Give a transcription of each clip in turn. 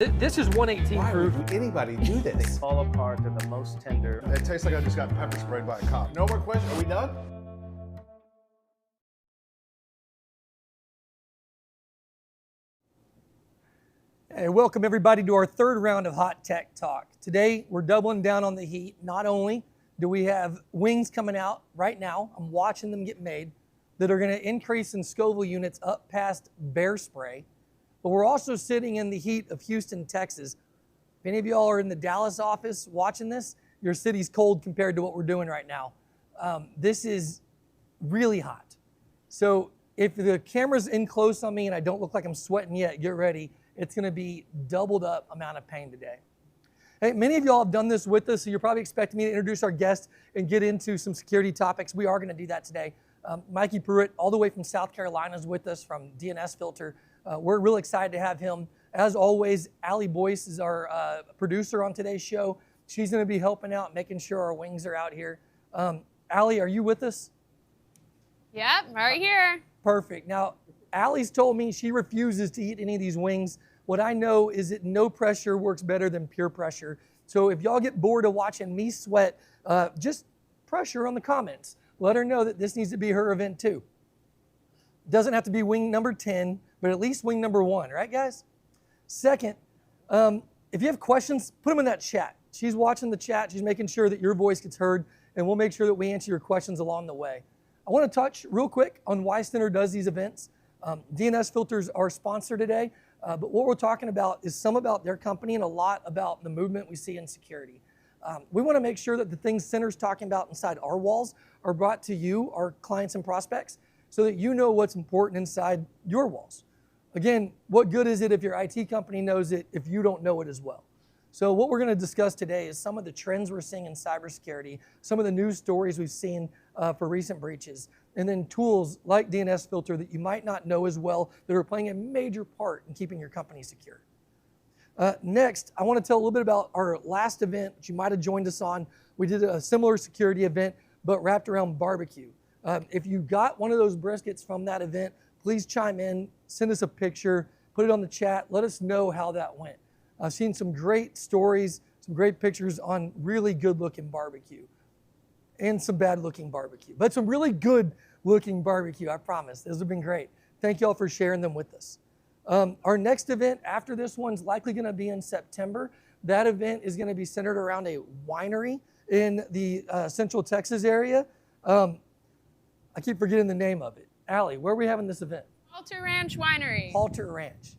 This is 118 Why proof. would anybody do this? Fall apart. They're the most tender. It tastes like I just got pepper sprayed by a cop. No more questions. Are we done? Hey, welcome everybody to our third round of Hot Tech Talk. Today, we're doubling down on the heat. Not only do we have wings coming out right now, I'm watching them get made, that are gonna increase in Scoville units up past bear spray, but we're also sitting in the heat of Houston, Texas. If any of y'all are in the Dallas office watching this, your city's cold compared to what we're doing right now. This is really hot. So if the camera's in close on me and I don't look like I'm sweating yet, get ready. It's gonna be doubled up amount of pain today. Hey, many of y'all have done this with us, so you're probably expecting me to introduce our guest and get into some security topics. We are gonna do that today. Mikey Pruitt, all the way from South Carolina, is with us from DNSFilter. We're real excited to have him. As always, Allie Boyce is our producer on today's show. She's gonna be helping out, making sure our wings are out here. Allie, are you with us? Yep, right here. Perfect. Now, Allie's told me she refuses to eat any of these wings. What I know is that no pressure works better than peer pressure. So if y'all get bored of watching me sweat, just pressure on the comments. Let her know that this needs to be her event too. Doesn't have to be wing number 10, but at least wing number 1, right guys? Second, if you have questions, put them in that chat. She's watching the chat, she's making sure that your voice gets heard, and we'll make sure that we answer your questions along the way. I want to touch real quick on why Center does these events. DNSFilter is our sponsor today, but what we're talking about is some about their company and a lot about the movement we see in security. We want to make sure that the things Center's talking about inside our walls are brought to you, our clients and prospects, so that you know what's important inside your walls. Again, what good is it if your IT company knows it if you don't know it as well? So what we're going to discuss today is some of the trends we're seeing in cybersecurity, some of the news stories we've seen for recent breaches, and then tools like DNSFilter that you might not know as well that are playing a major part in keeping your company secure. Next, I want to tell a little bit about our last event, which you might have joined us on. We did a similar security event, but wrapped around barbecue. If you got one of those briskets from that event, please chime in, send us a picture, put it on the chat, let us know how that went. I've seen some great stories, some great pictures on really good looking barbecue and some bad looking barbecue, but some really good looking barbecue, I promise. Those have been great. Thank y'all for sharing them with us. Our next event after this one's likely gonna be in September. That event is gonna be centered around a winery in the Central Texas area. I keep forgetting the name of it. Allie, where are we having this event? Halter Ranch Winery. Halter Ranch.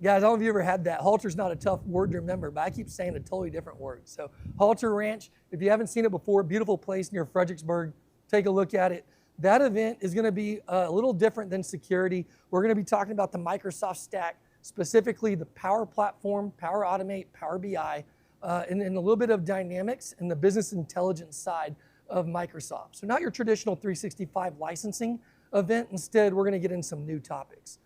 Guys, I don't know if you ever had that. Halter's not a tough word to remember, but I keep saying a totally different word. So Halter Ranch, if you haven't seen it before, beautiful place near Fredericksburg, take a look at it. That event is gonna be a little different than security. We're gonna be talking about the Microsoft stack, specifically the Power Platform, Power Automate, Power BI, and a little bit of dynamics and the business intelligence side of Microsoft. So not your traditional 365 licensing event. Instead, we're gonna get in some new topics.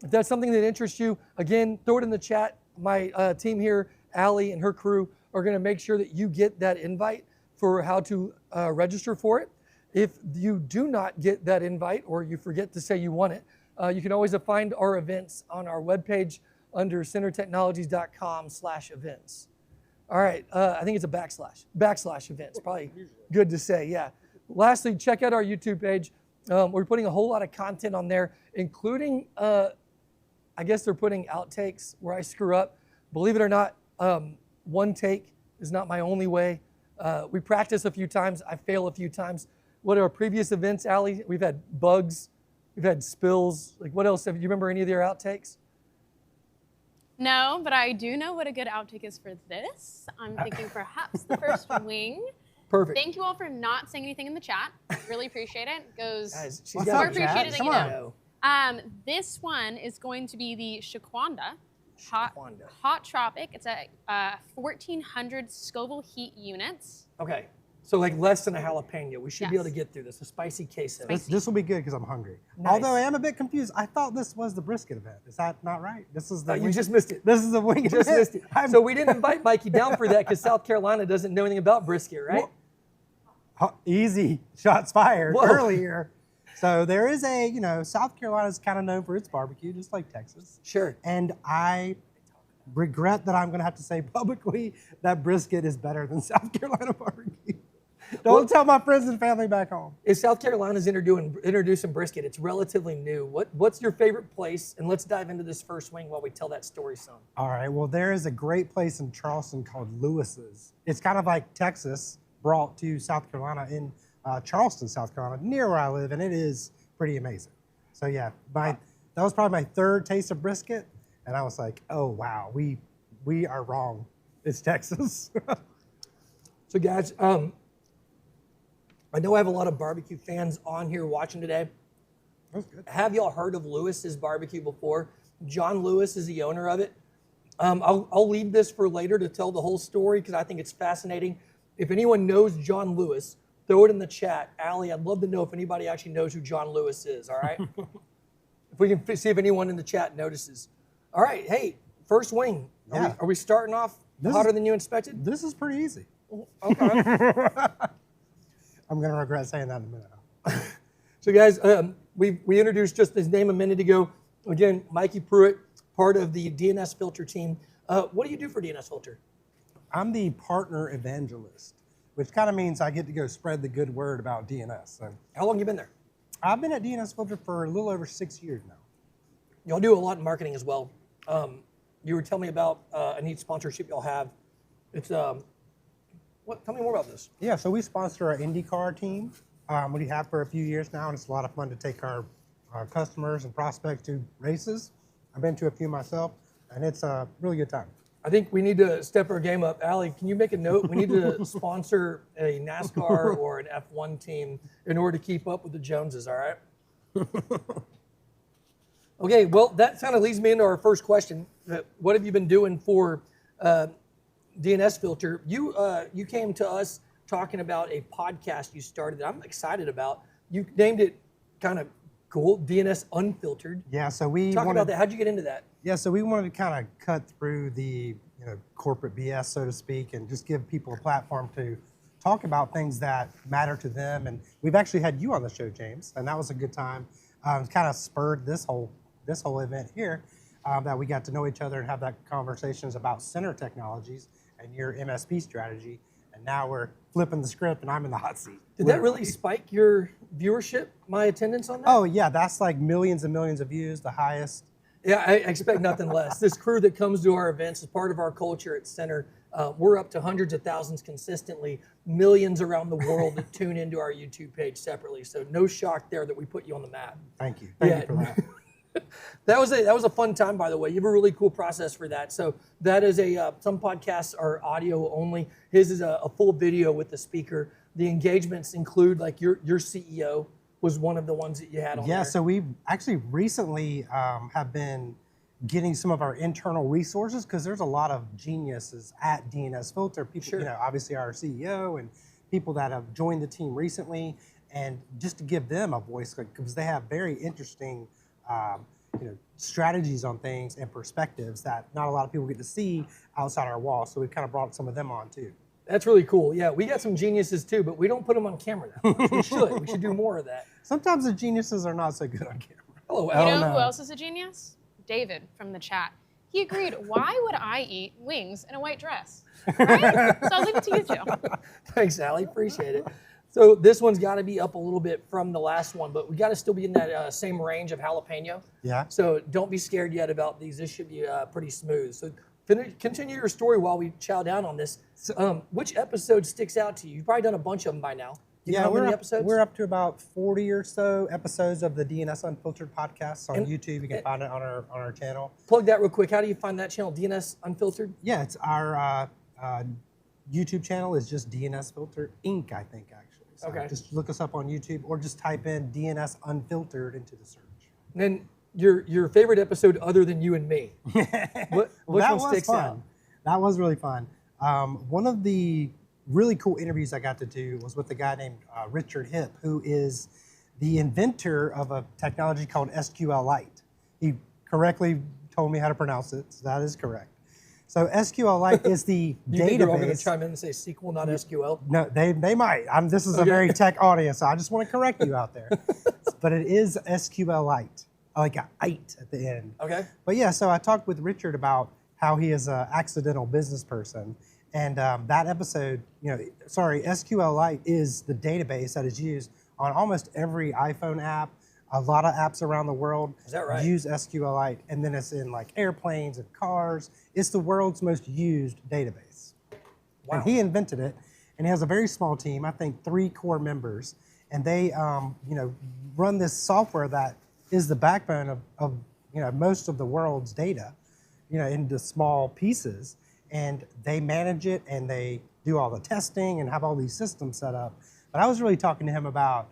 If that's something that interests you, again, throw it in the chat. My team here, Allie and her crew, are gonna make sure that you get that invite for how to register for it. If you do not get that invite or you forget to say you want it, you can always find our events on our webpage under centertechnologies.com/events. All right, I think it's a backslash events, probably good to say, yeah. Lastly, check out our YouTube page. We're putting a whole lot of content on there, including, I guess they're putting outtakes where I screw up. Believe it or not, one take is not my only way. We practice a few times, I fail a few times. What are our previous events, Allie? We've had bugs, we've had spills. Like what else? Do you remember any of their outtakes? No, but I do know what a good outtake is for this. I'm thinking perhaps the first wing. Perfect. Thank you all for not saying anything in the chat. Really appreciate it. Goes Guys, she's more got appreciated than Come you on. know. This one is going to be the Shaquanda Hot Tropic. It's a 1,400 Scoville heat units. Okay, so like less than a jalapeno. We should be able to Yes. get through this. A spicy queso. This will be good because I'm hungry. Nice. Although I am a bit confused. I thought this was the brisket event. Is that not right? This is the You just missed it. This is the wing. Just missed it. So we didn't invite Mikey down for that because South Carolina doesn't know anything about brisket, right? Easy shots fired Whoa. earlier. So there is South Carolina's kind of known for its barbecue, just like Texas. Sure. And I regret that I'm going to have to say publicly that brisket is better than South Carolina barbecue. Don't tell my friends and family back home. If South Carolina's introducing brisket, it's relatively new. What's your favorite place? And let's dive into this first wing while we tell that story some. All right, well, there is a great place in Charleston called Lewis's. It's kind of like Texas brought to South Carolina in Charleston, South Carolina, near where I live, and it is pretty amazing. So yeah, that was probably my third taste of brisket, and I was like, oh wow, we are wrong. It's Texas. So guys, I know I have a lot of barbecue fans on here watching today. That's good. Have y'all heard of Lewis's Barbecue before? John Lewis is the owner of it. I'll leave this for later to tell the whole story because I think it's fascinating. If anyone knows John Lewis, throw it in the chat. Allie, I'd love to know if anybody actually knows who John Lewis is, all right? If we can see if anyone in the chat notices. All right, hey, first wing. Yeah. Are we starting off hotter than you expected? This is pretty easy. Okay. I'm going to regret saying that in a minute. So guys, we introduced just his name a minute ago. Again, Mikey Pruitt, part of the DNSFilter team. What do you do for DNSFilter? I'm the Partner Evangelist, which kind of means I get to go spread the good word about DNS. So How long have you been there? I've been at DNSFilter for a little over 6 years now. Y'all do a lot in marketing as well. You were telling me about a neat sponsorship y'all have. It's tell me more about this. Yeah, so we sponsor our IndyCar team. We have for a few years now, and it's a lot of fun to take our customers and prospects to races. I've been to a few myself, and it's a really good time. I think we need to step our game up. Allie, can you make a note? We need to sponsor a NASCAR or an F1 team in order to keep up with the Joneses, all right? Okay, well, that kind of leads me into our first question. What have you been doing for DNSFilter? You came to us talking about a podcast you started that I'm excited about. You named it kind of cool, DNS Unfiltered. Yeah, so we Talk about that. How'd you get into that? Yeah, so we wanted to kind of cut through the corporate BS, so to speak, and just give people a platform to talk about things that matter to them. And we've actually had you on the show, James, and that was a good time. It kind of spurred this whole event here that we got to know each other and have that conversations about center technologies and your MSP strategy. And now we're flipping the script and I'm in the hot seat. Did that really spike your viewership, my attendance on that? Oh yeah, that's like millions and millions of views, the highest. Yeah, I expect nothing less. This crew that comes to our events is part of our culture at Center. We're up to hundreds of thousands consistently, millions around the world that tune into our YouTube page separately. So no shock there that we put you on the map. Thank you. Thank you for that. That was a fun time, by the way. You have a really cool process for that. So that is some podcasts are audio only. His is a full video with the speaker. The engagements include like your CEO was one of the ones that you had on there. Yeah, so we actually recently have been getting some of our internal resources because there's a lot of geniuses at DNSFilter. People, Sure. Obviously our CEO and people that have joined the team recently, and just to give them a voice because they have very interesting strategies on things and perspectives that not a lot of people get to see outside our walls. So we've kind of brought some of them on too. That's really cool. Yeah, we got some geniuses too, but we don't put them on camera now. We should. We should do more of that. Sometimes the geniuses are not so good on camera. Hello, You Al. know who else is a genius? David from the chat. He agreed, why would I eat wings in a white dress? Right? So I'll leave it to you two. Thanks, Allie. Appreciate it. So this one's got to be up a little bit from the last one, but we got to still be in that same range of jalapeno. Yeah. So don't be scared yet about these. This should be pretty smooth. So continue your story while we chow down on this. Which episode sticks out to you? You've probably done a bunch of them by now. Do you know how many episodes? We're up to about 40 or so episodes of the DNS Unfiltered podcast on YouTube. You can find it on our channel. Plug that real quick. How do you find that channel, DNS Unfiltered? Yeah, it's our YouTube channel is just DNSFilter Inc., I think, actually. So Okay. just look us up on YouTube or just type in DNS Unfiltered into the search. And then your favorite episode other than you and me. Which That one was sticks fun. out? That was really fun. One of the really cool interviews I got to do was with a guy named Richard Hipp, who is the inventor of a technology called SQLite. He correctly told me how to pronounce it, so that is correct. So SQLite is the You think they're all going to database. chime in and say SQL, not SQL? No, they might. This is a Okay. very tech audience, so I just want to correct you out there. But it is SQLite, like a "ite" at the end. Okay. But yeah, so I talked with Richard about how he is an accidental business person. And that episode, SQLite is the database that is used on almost every iPhone app. A lot of apps around the world Is that right? use SQLite, and then it's in like airplanes and cars. It's the world's most used database. Wow. And he invented it, and he has a very small team, I think 3 core members, and they run this software that is the backbone of most of the world's data, into small pieces, and they manage it and they do all the testing and have all these systems set up. But I was really talking to him about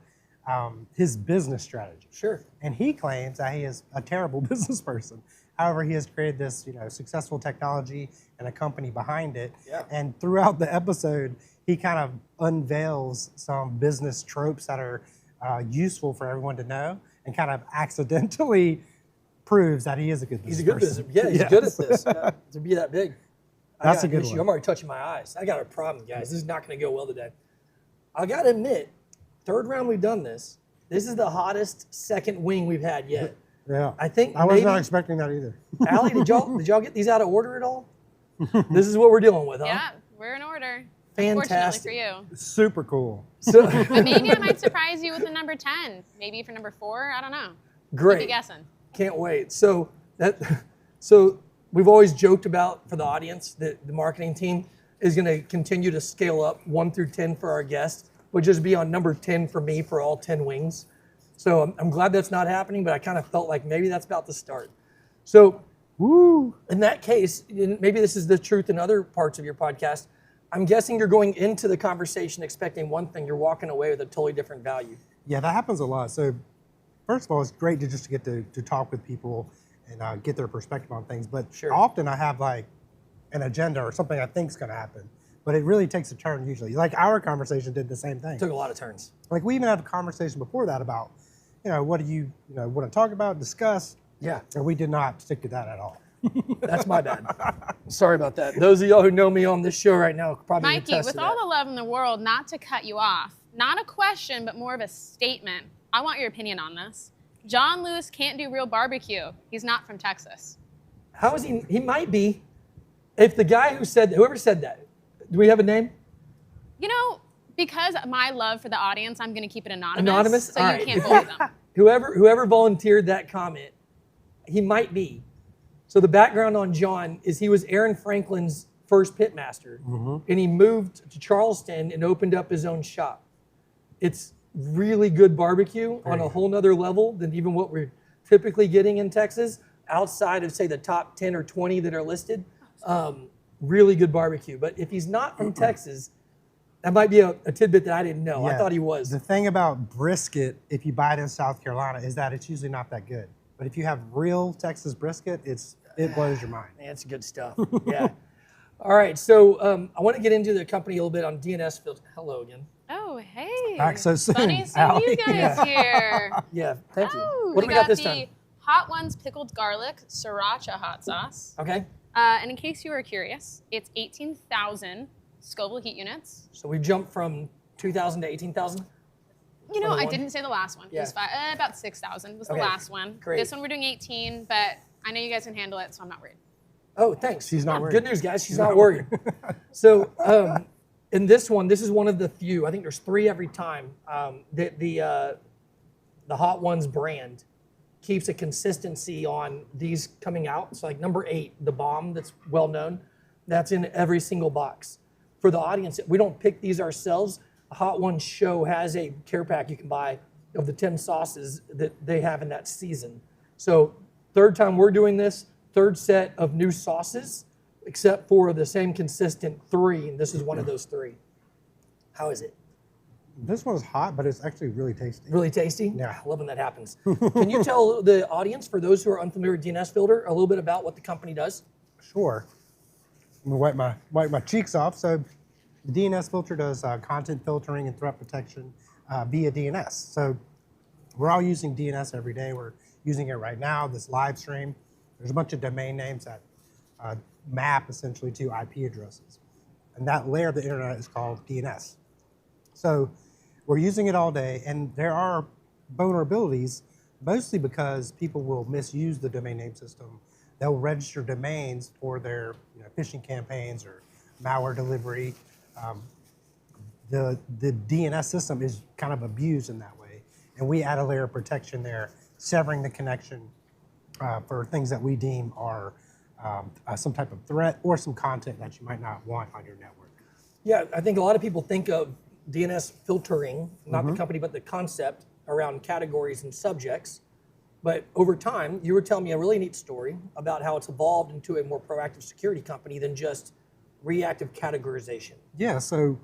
his business strategy. Sure. And he claims that he is a terrible business person. However, he has created this, successful technology and a company behind it. Yeah. And throughout the episode, he kind of unveils some business tropes that are useful for everyone to know, and kind of accidentally proves that he is a good business He's a good person. business. Yeah, he's good at this. To be that big. I That's got a good an issue. one. I'm already touching my eyes. I got a problem, guys. This is not going to go well today. I got to admit, third round we've done this. This is the hottest second wing we've had yet. Yeah. I think I was maybe, not expecting that either. Allie, did y'all get these out of order at all? This is what we're dealing with, huh? Yeah, we're in order. Fantastic. Fortunately for you. Super cool. So, But maybe I might surprise you with the number 10. Maybe for number 4. I don't know. great. Keep guessing. Can't wait. So we've always joked about, for the audience, that the marketing team is going to continue to scale up 1 through 10 for our guests, would just be on number 10 for me for all 10 wings. So I'm glad that's not happening, but I kind of felt like maybe that's about to start. So in that case, maybe this is the truth in other parts of your podcast. I'm guessing you're going into the conversation expecting one thing, you're walking away with a totally different value. Yeah, that happens a lot. So first of all, it's great to just get to talk with people and get their perspective on things. But Sure. often I have like an agenda or something I think is going to happen. But it really takes a turn usually. Like our conversation did the same thing. Took a lot of turns. Like we even had a conversation before that about, what do you want to talk about, discuss? Yeah. And we did not stick to that at all. That's my bad. Sorry about that. Those of y'all who know me on this show right now probably Mikey, attest with to all that. the love in the world, not to cut you off, not a question, but more of a statement. I want your opinion on this. John Lewis can't do real barbecue. He's not from Texas. How is he? He might be. If the guy whoever said that, do we have a name? Because my love for the audience, I'm going to keep it anonymous. Anonymous? So All you right. can't bully them. Whoever volunteered that comment, he might be. So the background on John is he was Aaron Franklin's first pitmaster, and he moved to Charleston and opened up his own shop. It's really good barbecue on a whole nother level than even what we're typically getting in Texas, outside of, say, the top 10 or 20 that are listed. Really good barbecue. But if he's not from Texas, that might be a tidbit that I didn't know. I Yeah. thought he was. The thing about brisket, if you buy it in South Carolina, is that it's usually not that good. But if you have real Texas brisket, it blows your mind. Man, it's good stuff. Yeah. All right. So I want to get into the company a little bit on DNSFilter. Hello again. Oh, hey. Back so soon, Funny to see Allie. you guys here. Yeah. Thank you. Oh, What do we got this the time? Hot Ones pickled garlic sriracha hot sauce. Okay. And in case you were curious, it's 18,000 Scoville heat units. So we jumped from 2,000 to 18,000. I didn't say the last one. Yeah. It was about 6,000 was Okay. the last one. Great. This one we're doing 18, but I know you guys can handle it, so I'm not worried. Oh, thanks. She's not worried. Good news, guys. She's not worried. So in this one, this is one of the few. I think there's 3 every time that the Hot Ones brand keeps a consistency on these coming out. So like number 8, the bomb that's well known, that's in every single box. For the audience, we don't pick these ourselves. The Hot Ones show has a care pack you can buy of the 10 sauces that they have in that season. So third time we're doing this, third set of new sauces, except for the same consistent 3, and this is one of those 3. How is it? This one's hot, but it's actually really tasty. Really tasty? Yeah. I love when that happens. Can you tell the audience, for those who are unfamiliar with DNSFilter, a little bit about what the company does? Sure. I'm gonna wipe my cheeks off. So the DNSFilter does content filtering and threat protection via DNS. So we're all using DNS every day. We're using it right now, this live stream. There's a bunch of domain names that map essentially to IP addresses. And that layer of the internet is called DNS. So we're using it all day, and there are vulnerabilities mostly because people will misuse the domain name system. They'll register domains for their phishing campaigns or malware delivery. The DNS system is kind of abused in that way. And we add a layer of protection there, severing the connection for things that we deem are some type of threat or some content that you might not want on your network. Yeah, I think a lot of people think of DNS filtering, not the company, but the concept around categories and subjects. But over time, you were telling me a really neat story about how it's evolved into a more proactive security company than just reactive categorization. Yeah, so,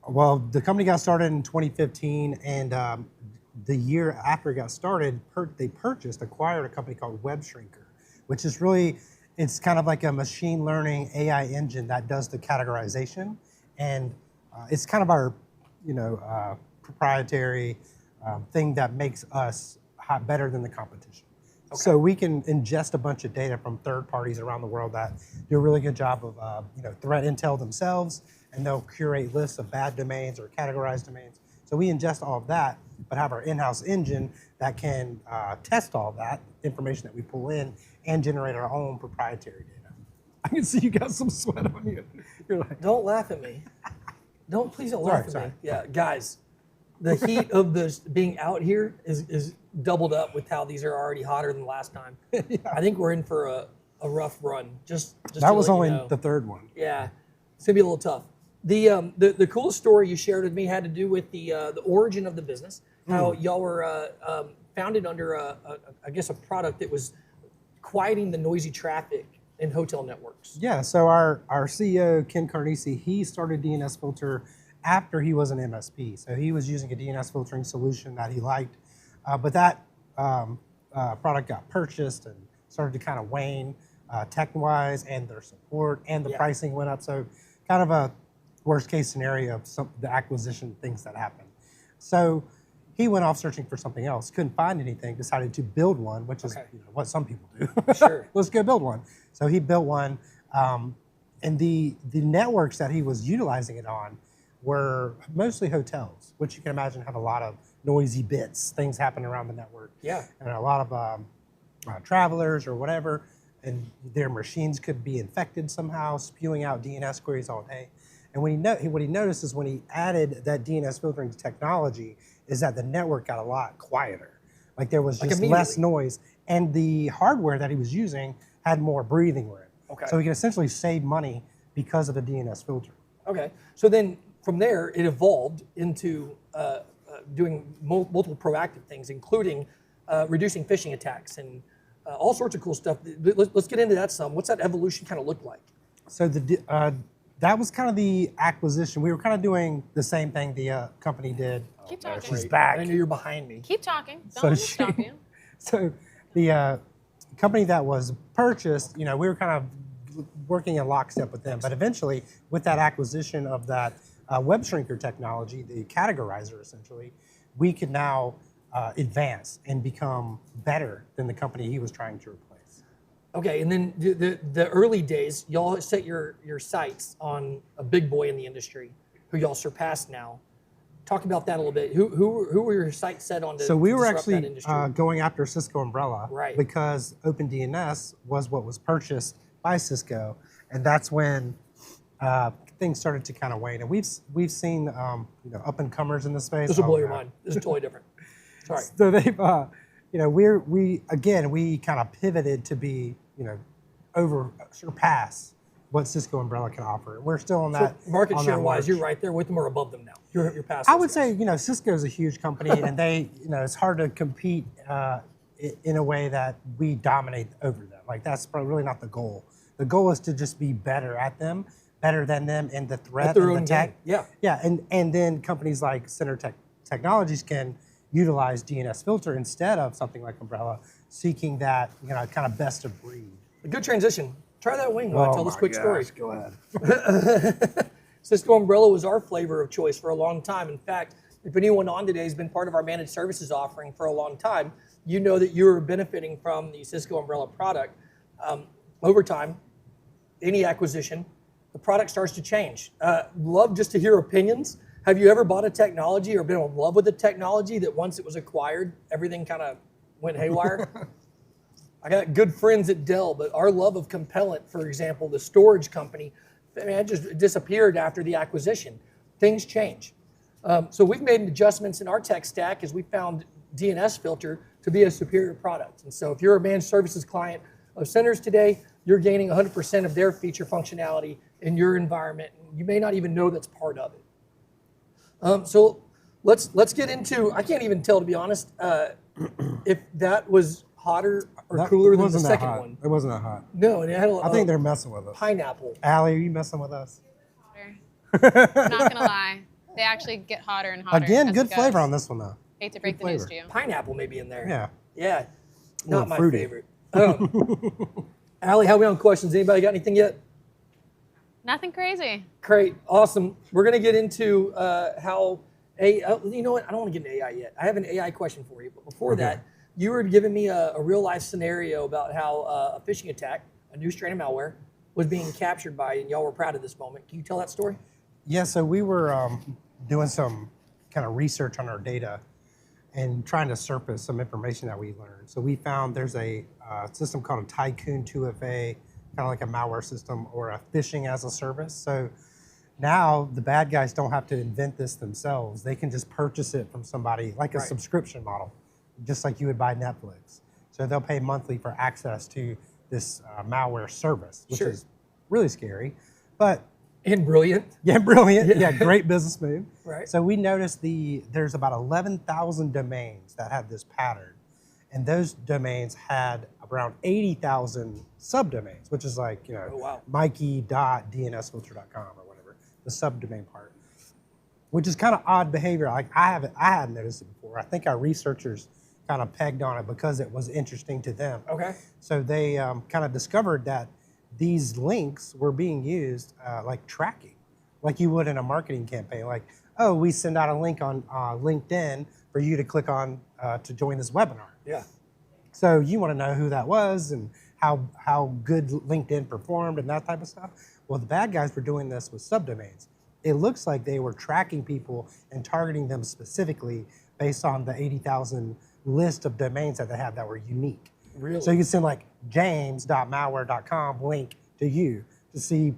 well, the company got started in 2015, and the year after it got started, they acquired a company called WebShrinker, which is really, it's kind of like a machine learning AI engine that does the categorization. And it's kind of our, proprietary thing that makes us better than the competition. Okay. So we can ingest a bunch of data from third parties around the world that do a really good job of, threat intel themselves, and they'll curate lists of bad domains or categorized domains. So we ingest all of that, but have our in-house engine that can test all of that information that we pull in and generate our own proprietary data. I can see you got some sweat on you. You're like, don't laugh at me. Please don't laugh at me. Yeah, guys, the heat of this being out here is doubled up with how these are already hotter than last time. Yeah. I think we're in for a rough run. Just that was only the third one. Yeah, it's gonna be a little tough. The coolest story you shared with me had to do with the origin of the business. How y'all were founded under I guess a product that was quieting the noisy traffic in hotel networks. Yeah, so our CEO, Ken Carnesi, he started DNSFilter after he was an MSP. So he was using a DNS filtering solution that he liked, but that product got purchased and started to kind of wane tech-wise, and their support and the pricing went up. So kind of a worst case scenario of the acquisition things that happened. So he went off searching for something else, couldn't find anything, decided to build one, which is what some people do. Sure. Let's go build one. So he built one, and the networks that he was utilizing it on were mostly hotels, which you can imagine have a lot of noisy bits, things happen around the network. Yeah. And a lot of travelers or whatever, and their machines could be infected somehow, spewing out DNS queries all day. And what he noticed is when he added that DNS filtering technology is that the network got a lot quieter. Like there was just less noise, and the hardware that he was using had more breathing room. Okay. So he could essentially save money because of the DNS filter. Okay. So then from there, it evolved into doing multiple proactive things, including reducing phishing attacks and all sorts of cool stuff. Let's get into that some. What's that evolution kind of look like? So that was kind of the acquisition. We were kind of doing the same thing the company did. Keep talking. She's back. I know you're behind me. Keep talking. Don't let me stop you. So the company that was purchased, we were kind of working in lockstep with them. But eventually, with that acquisition of that WebShrinker technology, the categorizer essentially, we could now advance and become better than the company he was trying to replace. Okay, and then the early days, y'all set your sights on a big boy in the industry, who y'all surpassed now. Talk about that a little bit. Who were your sights set on to So we were disrupt actually that industry? going after Cisco Umbrella, right? Because OpenDNS was what was purchased by Cisco, and that's when things started to kind of wane. And we've seen up and comers in the space. This will blow your mind. This is totally different. Sorry. So they've we kind of pivoted to be surpass what Cisco Umbrella can offer. We're still on that. So market share wise, you're right there with them or above them now. You're past. I would say Cisco's a huge company, and they it's hard to compete in a way that we dominate over them. Like that's probably really not the goal. The goal is to just be better at them, better than them in the threat and the tech. Yeah. Yeah, and then companies like Center Technologies can utilize DNSFilter instead of something like Umbrella, seeking that kind of best of breed. A good transition. Try that wing while I tell this quick story. Go ahead. Cisco Umbrella was our flavor of choice for a long time. In fact, if anyone on today has been part of our managed services offering for a long time, you know that you're benefiting from the Cisco Umbrella product. Over time, any acquisition, the product starts to change. Love just to hear opinions. Have you ever bought a technology or been in love with a technology that once it was acquired, everything kind of went haywire. I got good friends at Dell, but our love of Compellent, for example, the storage company, it just disappeared after the acquisition. Things change. So we've made adjustments in our tech stack as we found DNSFilter to be a superior product. And so if you're a managed services client of Centers today, you're gaining 100% of their feature functionality in your environment. You may not even know that's part of it. So let's get into, I can't even tell, to be honest, if that was hotter or cooler than the second one. It wasn't that hot. No, and it had I think they're messing with us. Pineapple. Allie, are you messing with us? Hotter. I'm not gonna lie. They actually get hotter and hotter. Again, as good it goes. flavor on this one though. Hate to break the news to you. Pineapple may be in there. Yeah. Yeah. little Not my fruity. favorite. Allie, how are we on questions? Anybody got anything yet? Nothing crazy. Great, awesome. We're gonna get into how you know what? I don't want to get into AI yet. I have an AI question for you, but before that, you were giving me a real life scenario about how a phishing attack, a new strain of malware, was being captured by, and y'all were proud of this moment. Can you tell that story? Yeah, so we were doing some kind of research on our data and trying to surface some information that we learned. So we found there's a system called a Tycoon 2FA, kind of like a malware system, or a phishing as a service. So now the bad guys don't have to invent this themselves. They can just purchase it from somebody, like a subscription model, just like you would buy Netflix. So they'll pay monthly for access to this malware service, which is really scary. But And brilliant. yeah, brilliant. Yeah, great business move. Right. So we noticed there's about 11,000 domains that have this pattern. And those domains had around 80,000 subdomains, which is like, Mikey.DNSFilter.com or whatever, the subdomain part, which is kind of odd behavior. Like I hadn't noticed it before. I think our researchers kind of pegged on it because it was interesting to them. Okay. So they kind of discovered that these links were being used like tracking, like you would in a marketing campaign. Like, oh, we send out a link on LinkedIn for you to click on to join this webinar. Yeah. So you want to know who that was and how good LinkedIn performed and that type of stuff. Well, the bad guys were doing this with subdomains. It looks like they were tracking people and targeting them specifically based on the 80,000 list of domains that they had that were unique. Really? So you can send like james.malware.com link to you to see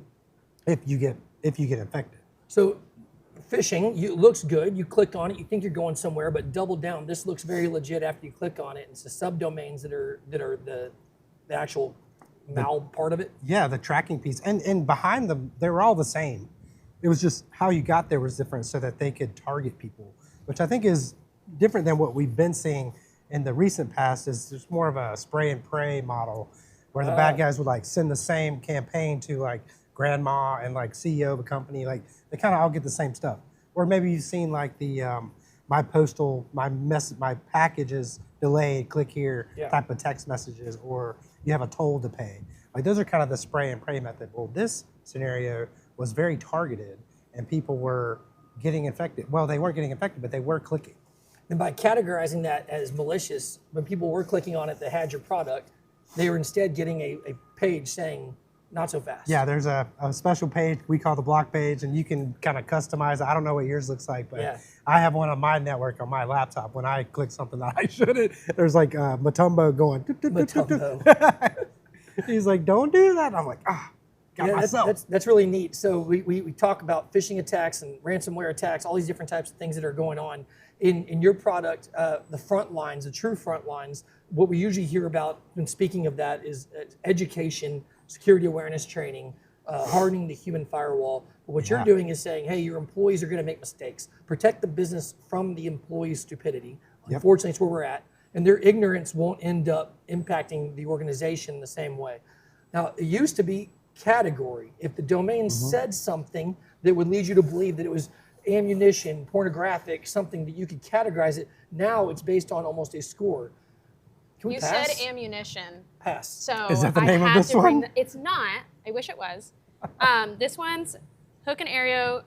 if you get infected. So phishing, looks good. You click on it, you think you're going somewhere, but double down. This looks very legit after you click on it. It's the subdomains that are the actual mal part of it. Yeah, the tracking piece. And behind them, they were all the same. It was just how you got there was different so that they could target people, which I think is different than what we've been seeing in the recent past. Is there's more of a spray and pray model where the bad guys would like send the same campaign to like grandma and like CEO of a company. Like they kind of all get the same stuff. Or maybe you've seen like the my package is delayed, click here type of text messages, or you have a toll to pay. Like those are kind of the spray and pray method. Well, this scenario was very targeted and people were getting infected. Well, they weren't getting infected, but they were clicking. And by categorizing that as malicious, when people were clicking on it that had your product, they were instead getting a page saying, not so fast. Yeah, there's a special page we call the block page, and you can kind of customize it. I don't know what yours looks like, but I have one on my network on my laptop. When I click something that I shouldn't, there's like Matumbo going. Matumbo. He's like, don't do that. I'm like, got myself. That's really neat. So we talk about phishing attacks and ransomware attacks, all these different types of things that are going on. In your product, the front lines, the true front lines, what we usually hear about when speaking of that is education, security awareness training, hardening the human firewall. But what you're doing is saying, hey, your employees are going to make mistakes. Protect the business from the employee's stupidity. Unfortunately, it's where we're at. And their ignorance won't end up impacting the organization the same way. Now, it used to be category. If the domain said something that would lead you to believe that it was ammunition, pornographic, something that you could categorize it, now it's based on almost a score. Can we You pass? said ammunition. Pass. So Is that the I name of have this to bring one? it's not. I wish it was. This one's hook and arrow.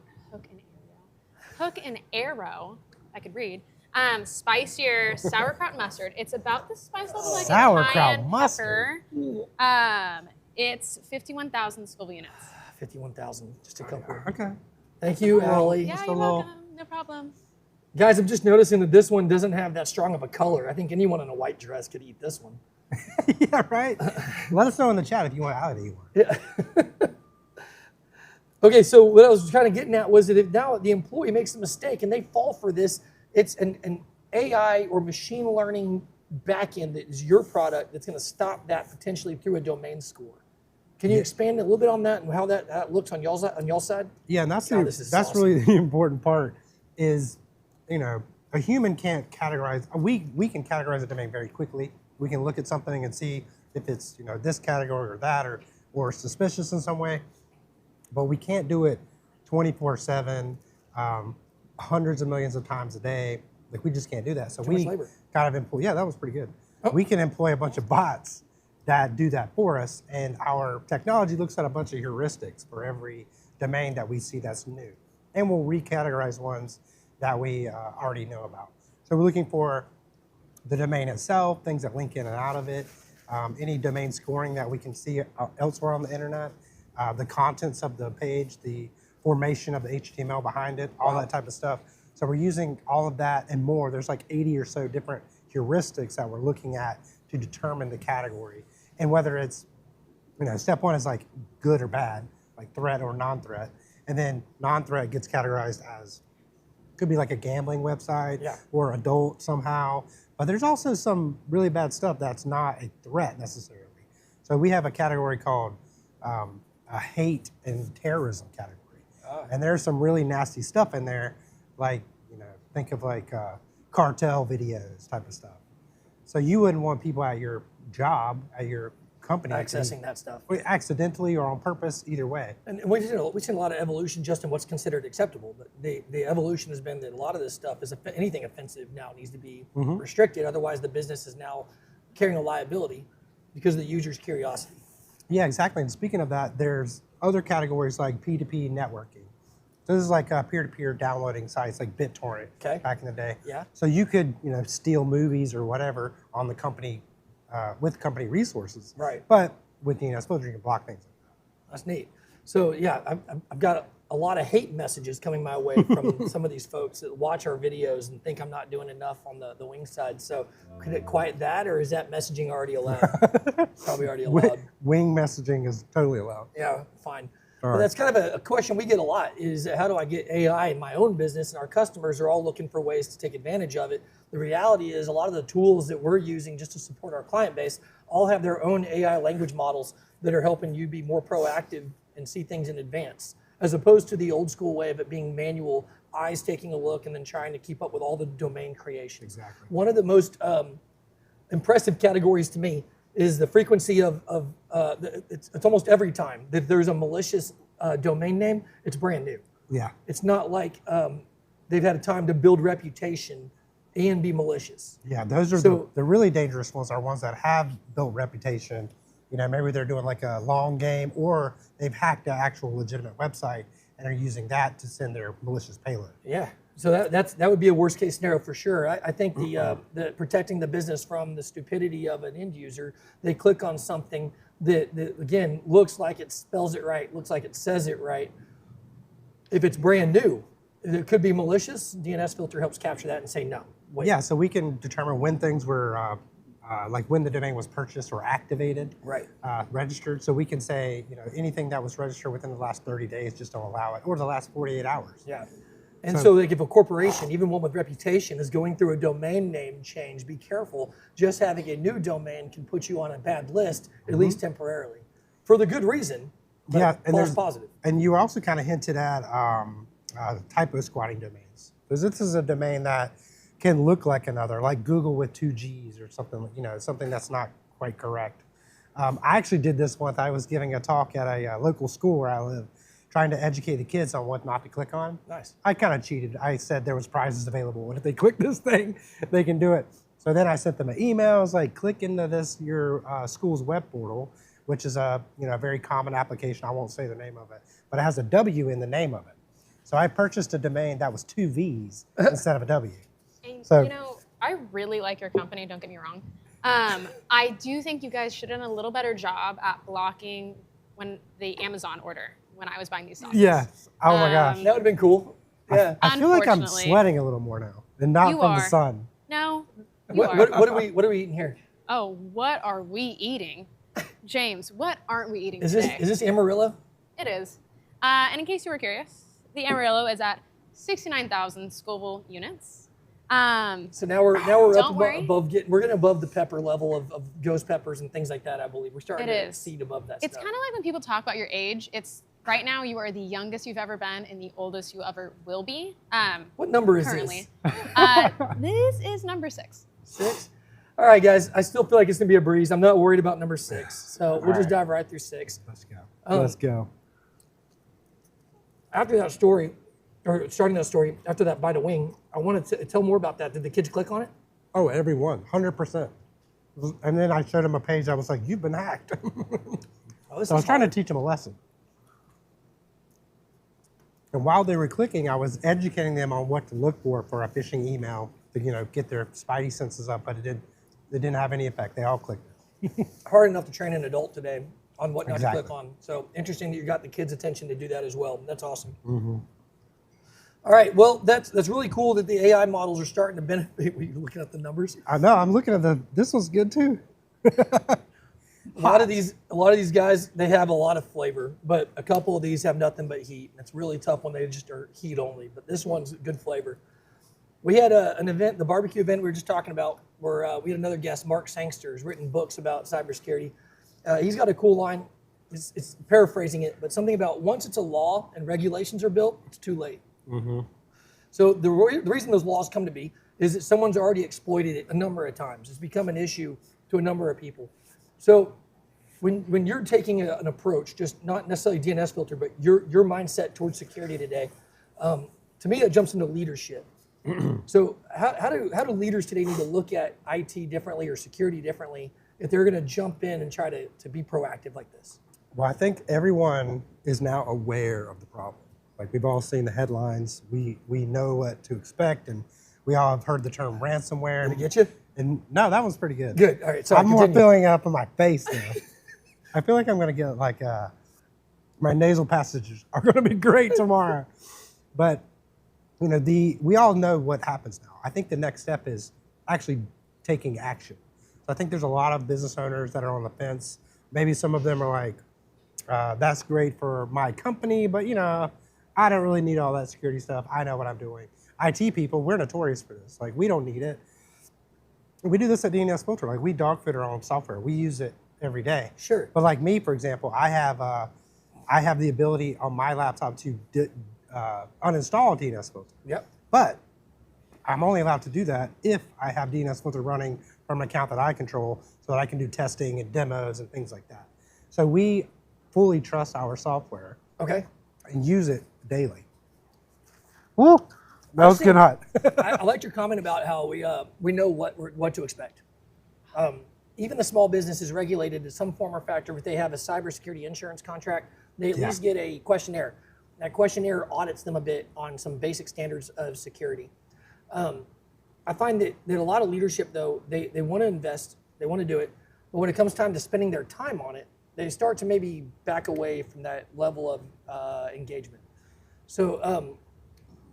I could read. Spicier sauerkraut mustard. It's about the spice level like Sauerkraut a cayenne mustard. pepper. It's 51,000 Scoville units. 51,000, just a couple. Okay. Thank you, Allie. Yeah, Just a you're little- welcome. No problem. Guys, I'm just noticing that this one doesn't have that strong of a color. I think anyone in a white dress could eat this one. Yeah, right. Let us know in the chat if you want out of one. Yeah. Okay, so what I was kind of getting at was that if now the employee makes a mistake and they fall for this, it's an AI or machine learning backend that is your product that's going to stop that potentially through a domain score. Can you expand a little bit on that and how that looks on y'all's side? Yeah, and that's awesome. really the important part is, a human can't categorize. We can categorize a domain very quickly. We can look at something and see if it's this category or that or suspicious in some way, but we can't do it 24/7, hundreds of millions of times a day. Like we just can't do that. So we kind of employ. Yeah, that was pretty good. Oh. We can employ a bunch of bots that do that for us, and our technology looks at a bunch of heuristics for every domain that we see that's new, and we'll recategorize ones that we already know about. So we're looking for the domain itself, things that link in and out of it, any domain scoring that we can see elsewhere on the internet, the contents of the page, the formation of the HTML behind it, all that type of stuff. So we're using all of that and more. There's like 80 or so different heuristics that we're looking at to determine the category. And whether it's, step one is like good or bad, like threat or non-threat. And then non-threat gets categorized as, could be like a gambling website or adult somehow. But there's also some really bad stuff that's not a threat necessarily. So we have a category called a hate and terrorism category. And there's some really nasty stuff in there, like, think of like cartel videos type of stuff. So you wouldn't want people at your job, at your company accessing that stuff. Accidentally or on purpose, either way. And we've seen a lot of evolution just in what's considered acceptable, but the evolution has been that a lot of this stuff is anything offensive now needs to be restricted. Otherwise, the business is now carrying a liability because of the user's curiosity. Yeah, exactly. And speaking of that, there's other categories like P2P networking. So this is like peer-to-peer downloading sites like BitTorrent back in the day. Yeah. So you could steal movies or whatever on the company with company resources. Right. But with DNSFilter, you can block things like that. That's neat. So yeah, I've got a lot of hate messages coming my way from some of these folks that watch our videos and think I'm not doing enough on the wing side. So could it quiet that, or is that messaging already allowed? Probably already allowed. Wing messaging is totally allowed. Yeah, fine. All Well, right. that's kind of a question we get a lot is how do I get AI in my own business? And our customers are all looking for ways to take advantage of it. The reality is a lot of the tools that we're using just to support our client base all have their own AI language models that are helping you be more proactive and see things in advance, as opposed to the old school way of it being manual, eyes taking a look and then trying to keep up with all the domain creation. Exactly. One of the most impressive categories to me is the frequency of it's almost every time that there's a malicious domain name, it's brand new. Yeah. It's not like they've had a time to build reputation and be malicious. Yeah, those are the really dangerous ones are ones that have built reputation. Maybe they're doing like a long game or they've hacked an actual legitimate website and are using that to send their malicious payload. Yeah. So that would be a worst case scenario for sure. I think the protecting the business from the stupidity of an end user, they click on something that again looks like it spells it right, looks like it says it right. If it's brand new, it could be malicious. DNSFilter helps capture that and say no. Wait. Yeah, so we can determine when things were like when the domain was purchased or activated, Right. Registered. So we can say anything that was registered within the last 30 days, just don't allow it, or the last 48 hours. Yeah. And so like if a corporation, even one with reputation, is going through a domain name change, be careful. Just having a new domain can put you on a bad list, at least temporarily, for the good reason. But Yeah, and false positive. And you also kind of hinted at typo squatting domains, because this is a domain that can look like another, like Google with 2 G's or something, something that's not quite correct. I actually did this once. I was giving a talk at a local school where I live, trying to educate the kids on what not to click on. Nice. I kind of cheated. I said there was prizes available, and if they click this thing, they can do it. So then I sent them an email. I was like, click into your school's web portal, which is a very common application. I won't say the name of it, but it has a W in the name of it. So I purchased a domain that was 2 V's instead of a W. And So- I really like your company, don't get me wrong. I do think you guys should have done a little better job at blocking when the Amazon order when I was buying these software. Yeah. Oh my gosh. That would have been cool. Yeah. I feel like I'm Unfortunately. sweating a little more now, and not You from the are. sun. No, you are. What are we eating here? Oh, what are we eating? James, what aren't we eating Is today? this Amarillo? It is. And in case you were curious, the Amarillo is at 69,000 Scoville units. So now we're up Don't worry. we're getting above the pepper level of ghost peppers and things like that. I believe we're starting It to is. exceed above that It's stuff. kind of like when people talk about your age. It's right now you are the youngest you've ever been and the oldest you ever will be. What number is Currently. this? This is number 6. 6. All right, guys. I still feel like it's gonna be a breeze. I'm not worried about number 6, so we'll just right. dive right through 6. Let's go. Um, Let's go. After that story, or starting that story, after that bite of wing, I wanted to tell more about that. Did the kids click on it? Oh, everyone, 100%. And then I showed them a page. I was like, "You've been hacked." Oh, this So I is was trying to hard. teach them a lesson. And while they were clicking, I was educating them on what to look for a phishing email to, get their spidey senses up. But it didn't have any effect. They all clicked it. Hard enough to train an adult today on what not Exactly. to click on. So interesting that you got the kids' attention to do that as well. That's awesome. All right, well, that's really cool that the AI models are starting to benefit. Were you looking at the numbers? I know. I'm looking at this one's good too. A lot of these guys, they have a lot of flavor, but a couple of these have nothing but heat. It's really tough when they just are heat only, but this one's good flavor. We had an event, the barbecue event we were just talking about, where we had another guest, Mark Sangster, who's written books about cybersecurity. He's got a cool line. It's paraphrasing it, but something about once it's a law and regulations are built, it's too late. So the reason those laws come to be is that someone's already exploited it a number of times. It's become an issue to a number of people. So when you're taking an approach, just not necessarily DNSFilter, but your mindset towards security today, to me that jumps into leadership. So how do leaders today need to look at IT differently or security differently if they're going to jump in and try to be proactive like this? Well, I think everyone is now aware of the problem. Like we've all seen the headlines. We know what to expect, and we all have heard the term ransomware. Did it get you? And no, that was pretty good. Good. All right. So I'm more filling up in my face now. I feel like I'm going to get like my nasal passages are going to be great tomorrow. But we all know what happens now. I think the next step is actually taking action. So I think there's a lot of business owners that are on the fence. Maybe some of them are like, that's great for my company, but I don't really need all that security stuff. I know what I'm doing. IT people, we're notorious for this. Like we don't need it. We do this at DNSFilter. Like we dogfood our own software. We use it every day. Sure. But like me, for example, I have the ability on my laptop to uninstall DNSFilter. Yep. But I'm only allowed to do that if I have DNSFilter running from an account that I control so that I can do testing and demos and things like that. So we fully trust our software Okay. and use it daily. Woo! That was getting hot. I liked your comment about how we know what to expect. Even the small business is regulated to some form or factor. If they have a cybersecurity insurance contract, they at least get a questionnaire. That questionnaire audits them a bit on some basic standards of security. I find that a lot of leadership, though, they want to invest, they want to do it, but when it comes time to spending their time on it, they start to maybe back away from that level of engagement. So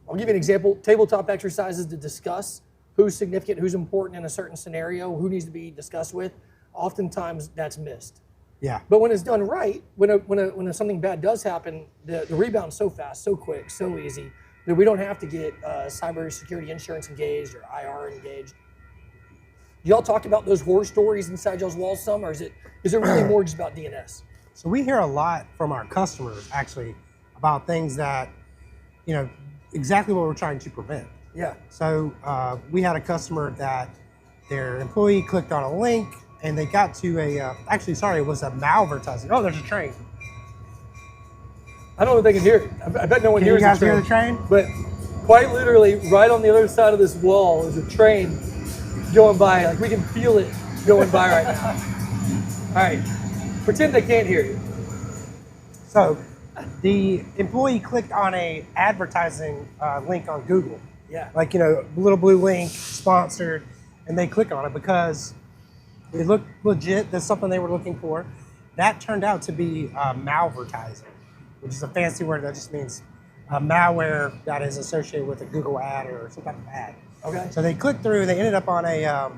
I'll give you an example. Tabletop exercises to discuss who's significant, who's important in a certain scenario, who needs to be discussed with. Oftentimes that's missed. Yeah. But when it's done right, when something bad does happen, the rebound's so fast, so quick, so easy that we don't have to get cybersecurity insurance engaged or IR engaged. Y'all talk about those horror stories inside y'all's walls some, or is it really more just about DNS? So we hear a lot from our customers actually about things that, exactly what we're trying to prevent. Yeah. So we had a customer that their employee clicked on a link and they got to it was a Malvertising. Oh, there's a train. I don't know if they can hear it. I bet no one Can you hears guys the train. hear the train? But quite literally, right on the other side of this wall is a train going by. Like we can feel it going by right now. All right, pretend they can't hear you. So the employee clicked on a advertising link on Google. Yeah. Like, little blue link, sponsored, and they click on it because it looked legit. That's something they were looking for. That turned out to be Malvertising, which is a fancy word that just means malware that is associated with a Google ad or some type of ad. Okay. So they clicked through. They ended up on a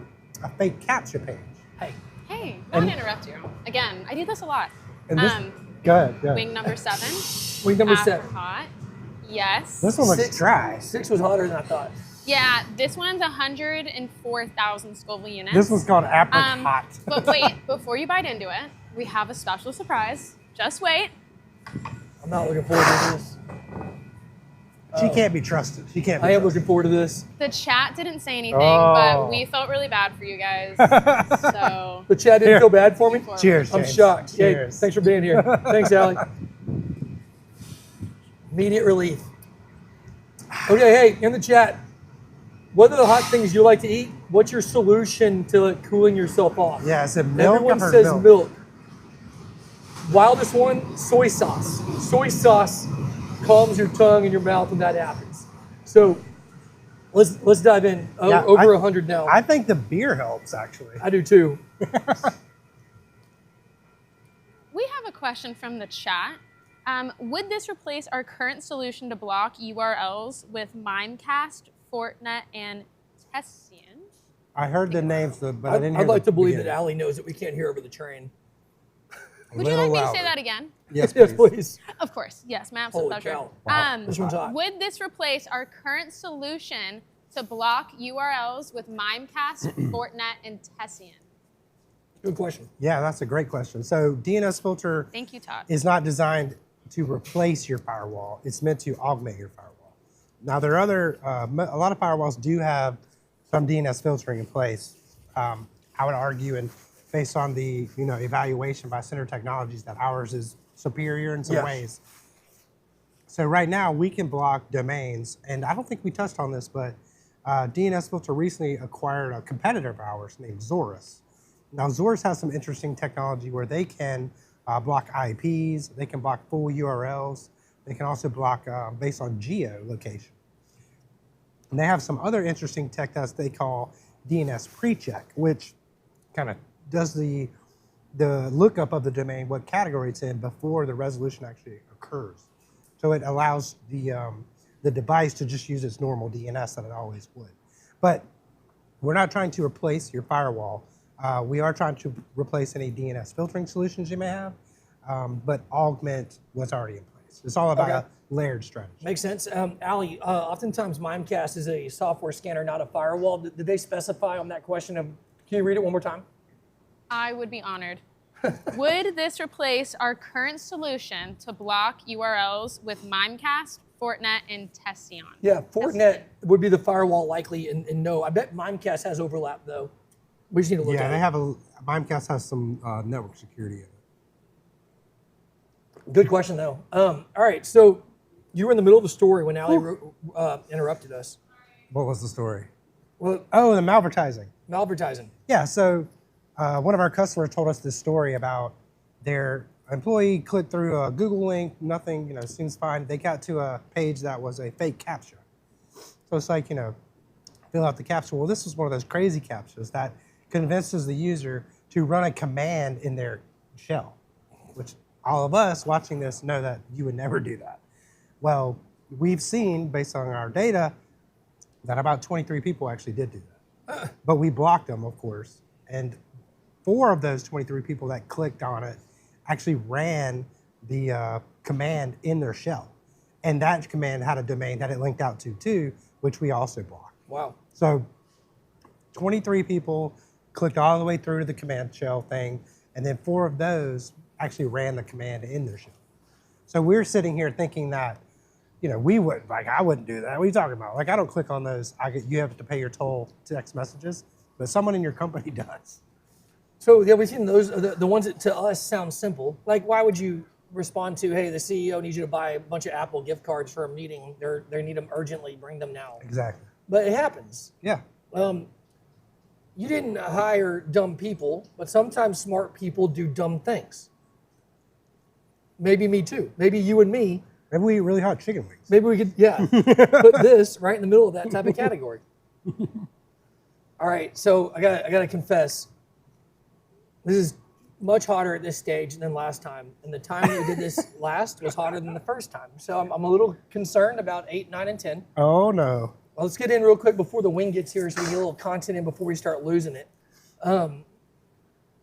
fake captcha page. Hey. Hey, not to interrupt you. Again, I do this a lot. And this, go ahead. Wing number 7. Wing number after 7. hot. Yes. This one looks dry. 6 was hotter than I thought. Yeah, this one's 104,000 Scoville units. This one's called apricot. But wait, before you bite into it, we have a special surprise. Just wait. I'm not looking forward to this. She can't be trusted. She can't be I am trusted. looking forward to this. The chat didn't say anything, Oh. but we felt really bad for you guys. So The chat didn't feel bad for me? Cheers, I'm James. shocked. Hey, Cheers. thanks for being here. Thanks, Allie. Immediate relief. Okay, hey, in the chat, what are the hot things you like to eat? What's your solution to like, cooling yourself off? Yeah, is it milk Everyone or says milk? Wildest one, soy sauce. Soy sauce calms your tongue and your mouth when that happens. So let's dive in. Yeah, Over 100 now. I think the beer helps, actually. I do too. we have a question from the chat. Would this replace our current solution to block URLs with Mimecast, Fortinet, and Tessian? I heard the names, but I didn't hear I'd like the to believe that beginning. Allie knows that we can't hear over the train. Would you like me to say that again? Yes, Yes, please. please. Of course, yes, my absolute Holy pleasure. cow. Wow. This one's hot. Would this replace our current solution to block URLs with Mimecast, Fortinet, and Tessian? Good question. Yeah, that's a great question. So DNSFilter Thank you, Todd. is not designed to replace your firewall. It's meant to augment your firewall. Now, there are other, a lot of firewalls do have some DNS filtering in place. I would argue, and based on the evaluation by Center Technologies, that ours is superior in some Yes. ways. So right now, we can block domains, and I don't think we touched on this, but DNSFilter recently acquired a competitor of ours named Zorus. Now, Zorus has some interesting technology where they can block IPs, they can block full URLs, they can also block based on geolocation. And they have some other interesting tech that they call DNS pre-check, which kind of does the lookup of the domain, what category it's in, before the resolution actually occurs. So it allows the device to just use its normal DNS that it always would. But we're not trying to replace your firewall. We are trying to replace any DNS filtering solutions you may have, but augment what's already in place. It's all about Okay. a layered strategy. Makes sense. Allie, oftentimes Mimecast is a software scanner, not a firewall. Did they specify on that question? Can you read it one more time? I would be honored. Would this replace our current solution to block URLs with Mimecast, Fortinet, and Tessian? Yeah, Fortinet would be the firewall likely, and no. I bet Mimecast has overlap though. We just need to look Yeah, at they it. have Mimecast has some network security in it. Good question though. All right, so you were in the middle of the story when Allie interrupted us. What was the story? Well, Oh, the malvertising. Malvertising. Yeah, so one of our customers told us this story about their employee clicked through a Google link, nothing, seems fine. They got to a page that was a fake CAPTCHA. So it's like, fill out the CAPTCHA. Well, this was one of those crazy CAPTCHAs that convinces the user to run a command in their shell, which all of us watching this know that you would never do that. Well, we've seen, based on our data, that about 23 people actually did do that. But we blocked them, of course. And 4 of those 23 people that clicked on it actually ran the command in their shell. And that command had a domain that it linked out to too, which we also blocked. Wow. So 23 people clicked all the way through to the command shell thing, and then 4 of those actually ran the command in their shell. So we're sitting here thinking that, we wouldn't, I wouldn't do that. What are you talking about? I don't click on those. You have to pay your toll text messages, but someone in your company does. So yeah, we've seen those, the ones that to us sound simple. Like, why would you respond to, hey, the CEO needs you to buy a bunch of Apple gift cards for a meeting. They need them urgently, bring them now. Exactly. But it happens. Yeah. You didn't hire dumb people, but sometimes smart people do dumb things. Maybe me too. Maybe you and me. Maybe we eat really hot chicken wings. Maybe we could, put this right in the middle of that type of category. All right, so I gotta confess, this is much hotter at this stage than last time. And the time that we did this last was hotter than the first time. So I'm a little concerned about 8, 9, and 10. Oh, no. Well, let's get in real quick before the wing gets here so we get a little content in before we start losing it.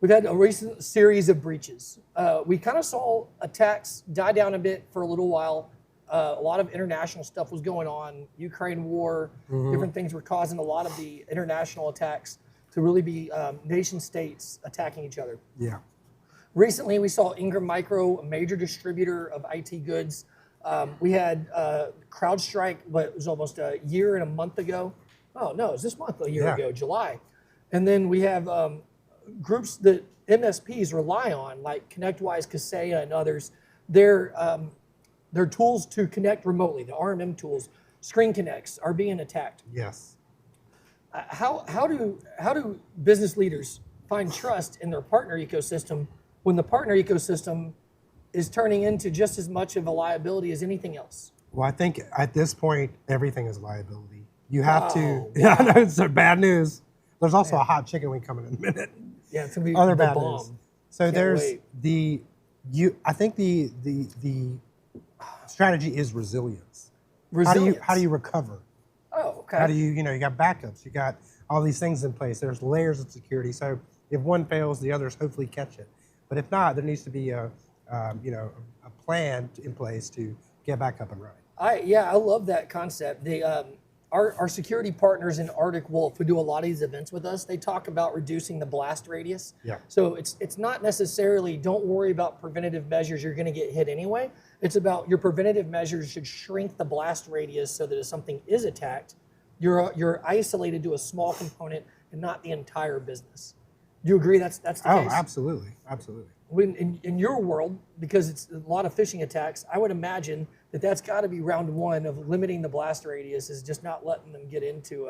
We've had a recent series of breaches. We kind of saw attacks die down a bit for a little while. A lot of international stuff was going on. Ukraine war, different things were causing a lot of the international attacks to really be nation states attacking each other. Yeah. Recently, we saw Ingram Micro, a major distributor of IT goods. We had CrowdStrike, what was almost a year and a month ago. Oh, no, it was this month, a year ago, July. And then we have groups that MSPs rely on, like ConnectWise, Kaseya, and others. Their tools to connect remotely, the RMM tools, Screen Connects, are being attacked. Yes. How do business leaders find trust in their partner ecosystem when the partner ecosystem is turning into just as much of a liability as anything else? Well, I think at this point, everything is liability. You have to. Wow. Yeah, I know it's bad news. There's also a hot chicken wing coming in a minute. Yeah, it's gonna be Other the bad bomb. news. So Can't there's wait. I think the strategy is resilience. Resilience. How do you recover? Oh, okay. How do you got backups, you got all these things in place. There's layers of security. So if one fails, the others hopefully catch it. But if not, there needs to be a plan in place to get back up and running. I love that concept. Our security partners in Arctic Wolf, who do a lot of these events with us, they talk about reducing the blast radius. Yeah. So it's not necessarily don't worry about preventative measures, you're going to get hit anyway. It's about your preventative measures should shrink the blast radius so that if something is attacked, you're isolated to a small component and not the entire business. Do you agree that's the case? Oh, absolutely, absolutely. In your world, because it's a lot of phishing attacks, I would imagine that's got to be round one of limiting the blast radius, is just not letting them get into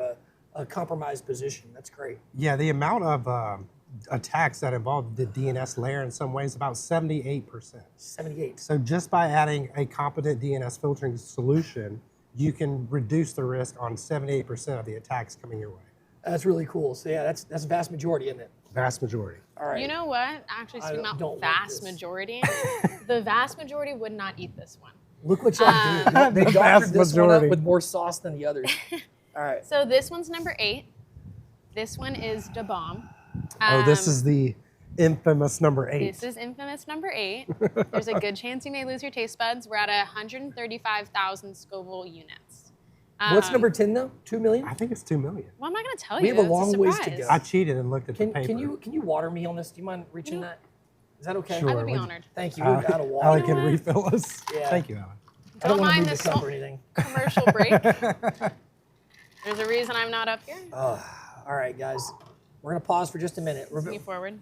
a compromised position. That's great. Yeah, the amount of attacks that involve the DNS layer in some ways about 78%. 78. So just by adding a competent DNS filtering solution, you can reduce the risk on 78% of the attacks coming your way. That's really cool. So yeah, that's a vast majority, isn't it? Vast majority. All right. You know what? Actually, speaking don't about like vast this. majority, the vast majority would not eat this one. Look what y'all did. They The doctored vast this one up majority. with more sauce than the others. All right. So this one's number 8. This one is Da Bomb. Oh, this is the infamous number 8. This is infamous number 8. There's a good chance you may lose your taste buds. We're at 135,000 Scoville units. What's number 10 though? 2 million? I think it's 2 million. Well, I'm not going to tell We you. have a It's long ways to surprise. go. I cheated and looked at the paper. Can you water me on this? Do you mind reaching that? Is that okay? Sure. I would be Would- honored. Thank you. We're out of water. Allie You know can what? refill us. Yeah. Thank you, Allie. I don't Don't want to mind move this the cup small or anything. commercial break. There's a reason I'm not up here. All right, guys. We're going to pause for just a minute. Me forward.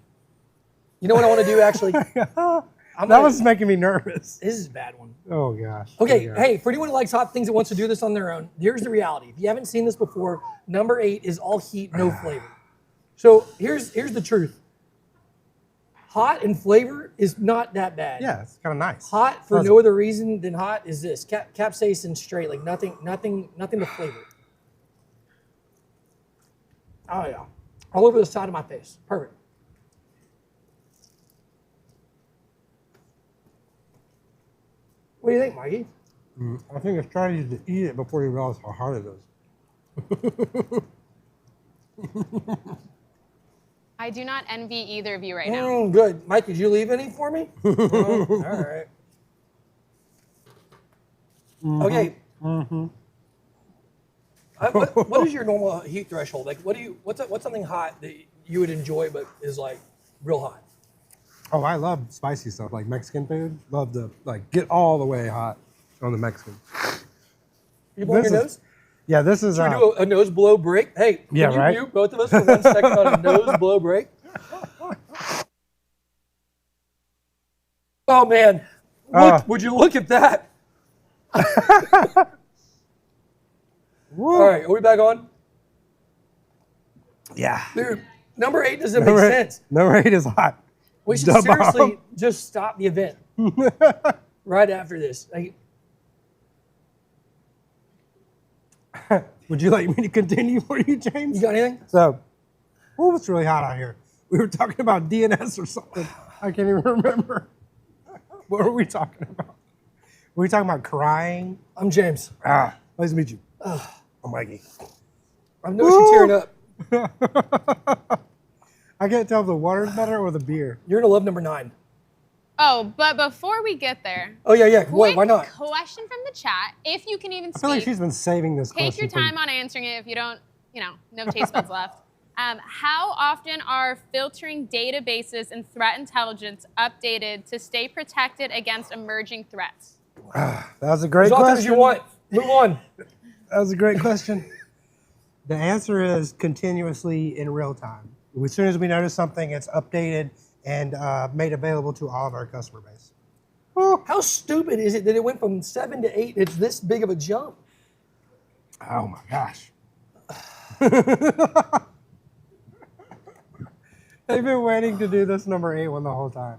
You know what I want to do, actually? That was making me nervous. This is a bad one. Oh, gosh. Okay, Oh, hey, for anyone who likes hot things that wants to do this on their own, here's the reality. If you haven't seen this before, number 8 is all heat, no flavor. So here's the truth. Hot and flavor is not that bad. Yeah, it's kind of nice. Hot for Pleasant. no other reason than hot is this. Capsaicin straight, like nothing to flavor. Oh yeah. All over the side of my face. Perfect. What do you think, Mikey? I think the strategy is to eat it before you realize how hard it is. I do not envy either of you right now. Good. Mike, did you leave any for me? Oh, all right. Okay. What is your normal heat threshold? Like, what's something hot that you would enjoy but is like real hot? Oh, I love spicy stuff like Mexican food. Love to get all the way hot on the Mexican. You blow your This is- nose? Yeah, this is. Should we do a nose blow break? Hey, can Yeah, you right? mute both of us for 1 second on a nose blow break? Oh man, would you look at that? Woo. All right, are we back on? Yeah. Dude, number 8 doesn't make sense. Number 8 is hot. We should Da seriously bomb. just stop the event right after this. Like, Would you like me to continue for you, James? you got anything? So, it's really hot out here. We were talking about DNS or something. I can't even remember. What were we talking about? Were we talking about crying? I'm James. Nice to meet you. I'm Mikey. I know you're tearing up. I can't tell if the water's better or the beer. You're gonna love number 9. Oh, but before we get there, Oh yeah. quick Why not? question from the chat. If you can even I speak, feel like she's been saving this take your question. time on answering it. If you don't, no taste buds left. How often are filtering databases and threat intelligence updated to stay protected against emerging threats? That was a great As often question. as you want. Move on. That was a great question. The answer is continuously in real time. As soon as we notice something, it's updated and made available to all of our customer base. How stupid is it that it went from 7 to 8? It's this big of a jump. Oh my gosh. They've been waiting to do this number 8 one the whole time.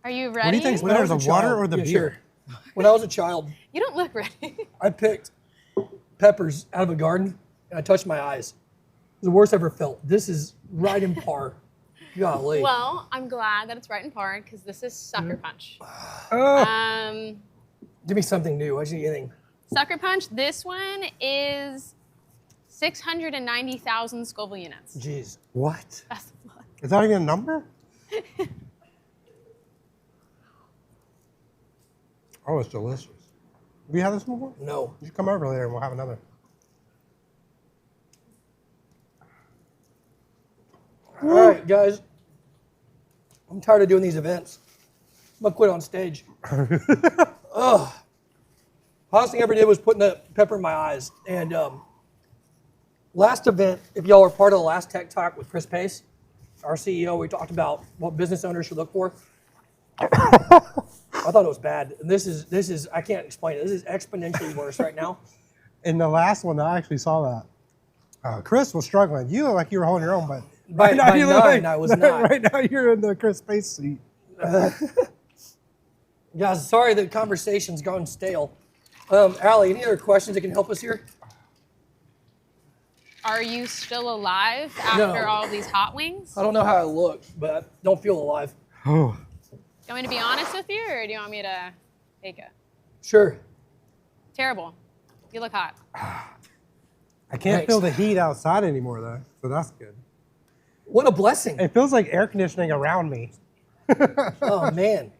Are you ready? What do you think is When I better, was the a water child- or the yeah, beer? sure. When I was a child, You don't look ready. I picked peppers out of a garden and I touched my eyes. It was the worst I ever felt. This is right in par. Golly. Well, I'm glad that it's right in par because this is Sucker Punch. Oh, Give me something new. I should anything. Sucker Punch, this one is 690,000 Scoville units. Jeez. what? Best of luck. Is that even a number? Oh, it's delicious. Have you had this before? No. You should come over later and we'll have another. All right, guys. I'm tired of doing these events. I'm gonna quit on stage. Ugh. Hottest thing I ever did was putting the pepper in my eyes. And last event, if y'all were part of the last Tech Talk with Chris Pace, our CEO, we talked about what business owners should look for. I thought it was bad. And this is I can't explain it. This is exponentially worse right now. In the last one, I actually saw that. Chris was struggling. You look like you were holding your own, but By you look 9, I was not. Right now, you're in the Chris Pace seat. Guys, sorry the conversation's gone stale. Allie, any other questions that can help us here? Are you still alive after No. all of these hot wings? I don't know how I look, but I don't feel alive. Oh, Do you want me to be honest with you, or do you want me to fake it? Sure. Terrible. You look hot. I can't Thanks. feel the heat outside anymore, though, so that's good. What a blessing. It feels like air conditioning around me. Oh, man.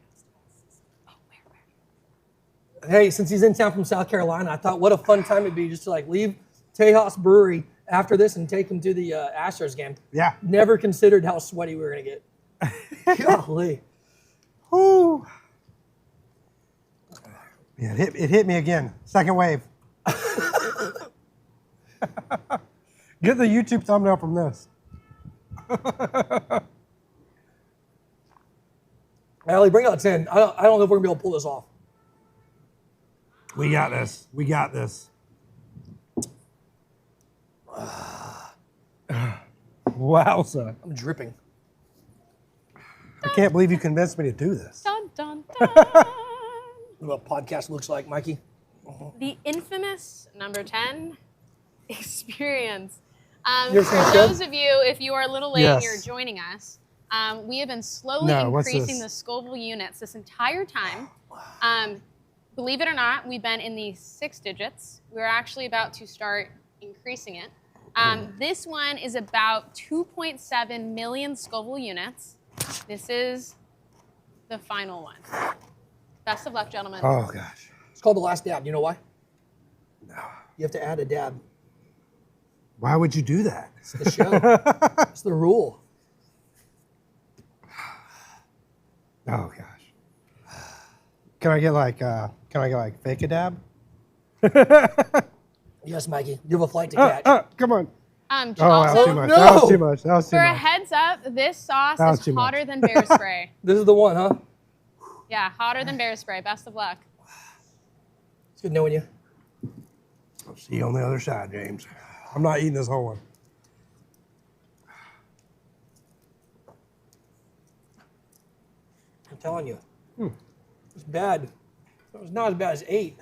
Hey, since he's in town from South Carolina, I thought what a fun time it'd be just to leave Tejas Brewery after this and take him to the Astros game. Yeah. Never considered how sweaty we were going to get. Golly. Whew. Yeah, it hit me again. Second wave. Get the YouTube thumbnail from this. Allie, bring out 10. I don't know if we're going to be able to pull this off. We got this. We got this. Wowza. I'm dripping. I can't believe you convinced me to do this. Dun, dun, dun. What a podcast looks like, Mikey. The infamous number 10 experience. You're For saying those good? of you, if you are a little late and you're Yes. joining us, we have been slowly No, what's increasing this? the Scoville units this entire time. Believe it or not, we've been in the 6 digits. We're actually about to start increasing it. This one is about 2.7 million Scoville units. This is the final one. Best of luck, gentlemen. Oh, gosh. It's called The Last Dab. You know why? No. You have to add a dab. Why would you do that? It's the show. It's the rule. Oh, gosh. Can I get fake a dab? Yes, Mikey. You have a flight to catch. Come on. Also, That was too much. no. That was too much. That was too for a much. heads up, this sauce That was is too much. hotter than bear spray. This is the one, huh? Yeah, hotter than bear spray. Best of luck. It's good knowing you. I'll see you on the other side, James. I'm not eating this whole one. I'm telling you. It's bad. It was not as bad as 8.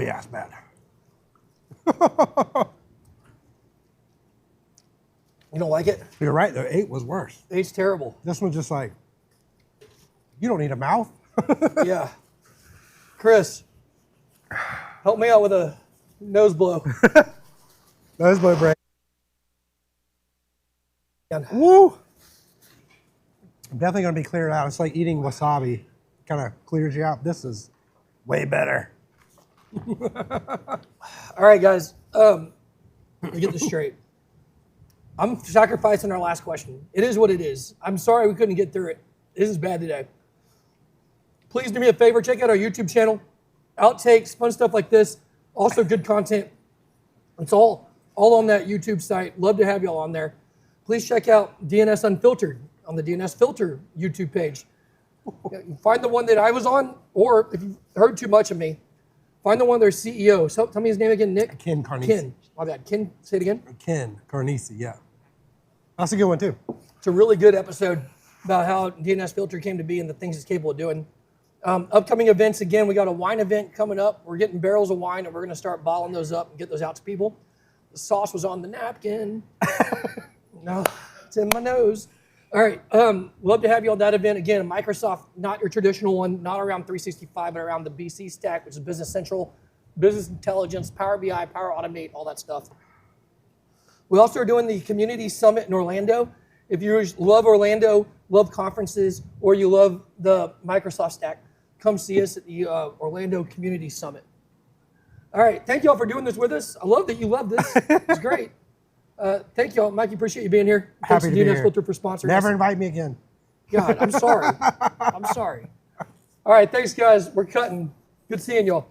yeah, it's bad. You don't like it? You're right, though. 8 was worse. 8's terrible. This one's just like, you don't need a mouth. Yeah. Chris, help me out with a nose blow. Nose blow break. Man. Woo! I'm definitely going to be cleared out. It's like eating wasabi. Kind of clears you out. This is way better. All right, guys. Let me get this straight. I'm sacrificing our last question. It is what it is. I'm sorry we couldn't get through it. This is bad today. Please do me a favor. Check out our YouTube channel. Outtakes, fun stuff like this. Also good content. It's all on that YouTube site. Love to have y'all on there. Please check out DNS Unfiltered on the DNSFilter YouTube page. Find the one that I was on, or if you've heard too much of me, find the one their CEO. So, tell me his name again, Nick? Ken Carnesi. Ken. My bad. Ken, say it again. Ken Carnesi, yeah. That's a good one, too. It's a really good episode about how DNSFilter came to be and the things it's capable of doing. Upcoming events, again, we got a wine event coming up. We're getting barrels of wine, and we're going to start bottling those up and get those out to people. The sauce was on the napkin. No, it's in my nose. All right, love to have you on that event. Again, Microsoft, not your traditional one, not around 365, but around the BC stack, which is Business Central, Business Intelligence, Power BI, Power Automate, all that stuff. We also are doing the Community Summit in Orlando. If you love Orlando, love conferences, or you love the Microsoft stack, come see us at the Orlando Community Summit. All right, thank you all for doing this with us. I love that you love this. It's great. Thank you all. Mikey, appreciate you being here. Thanks Happy to to be here. DNSFilter for sponsoring Never us. invite me again. God, I'm sorry. I'm sorry. All right, thanks, guys. We're cutting. Good seeing y'all.